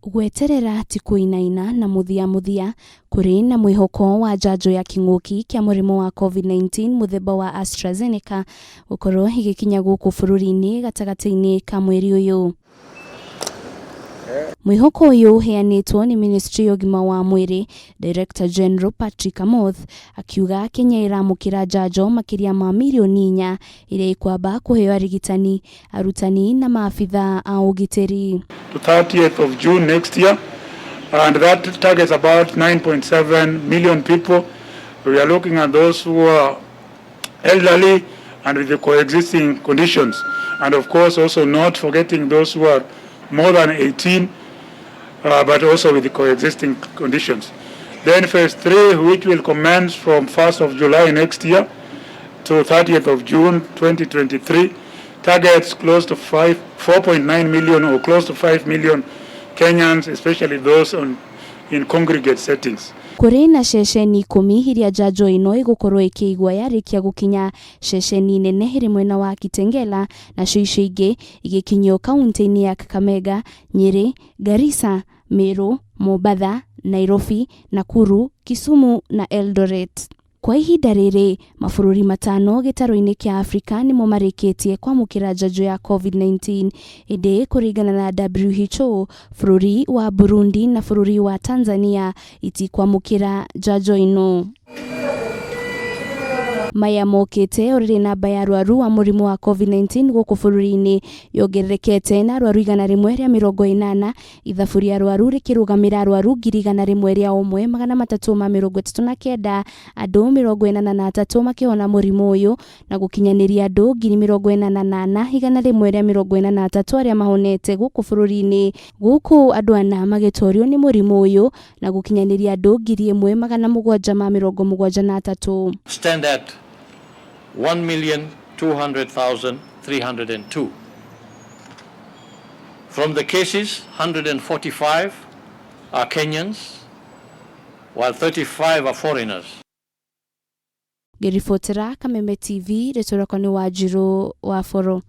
Gweterera ti kuinaina na muthia Kuri na mwihoko wa njanjo ya kinguki kia murimo wa COVID-19 muthemba wa Astrazeneca gukorwo igikinya guku bururi-ini gatagati-ini ka mweri uyu. Mwihoko uyu uheanitwo ni Ministry ya Ugima wa Mweri, Director General Patrick Amoth, akiuga Kenya iramukira njanjo makiria ma mirioni inya iria ikwamba kuheo arigitani, arutani na maafitha a ugitiri. To 30th of June next year, and that targets about 9.7 million people. We are looking at those who are elderly and with the coexisting conditions, and of course also not forgetting those who are more than 18 but also with the coexisting conditions. Then phase 3, which will commence from 1st of July next year to 30th of June 2023, targets close to 4.9 million or close to 5 million Kenyans, especially those in congregate settings. Kuri na shesheni 10 iria njanjo ino igukorwo ikiigwa yarikia gukinya shesheni nene iri mwena wa Kitengela na cio ingi igikinyio kaunti-ini ya Kakamega, Nyeri, Garissa, Meru, Mombasa, Nairobi, Nakuru, Kisumu na Eldoret. Kwa ihinda riri mabururi matano gitaro-ini kia Afrika nimo marikitie kwamukira njanjo ya COVID-19 indi kuringana na WHO bururi wa Burundi na bururi wa Tanzania itikwamukira njanjo ino. Maya mokete orire namba ya arwaru wa murimu wa COVID-19 guku bururi-ini yongererekete na arwaru 180 ithabu ria arwaru rikirugamira arwaru 1,339 andu 43 makihona murimu uyu na gukinyaniria andu 48,143 aria mahonete guku bururi-ini. Guku andu ana magitorio ni murimu uyu na gukinyaniria andu 1,773. Stand at 1,200,302. From the cases, 145 are Kenyans, while 35 are foreigners. Gerifotera Kameme TV, retora kwa ni Wanjiru wa Foro.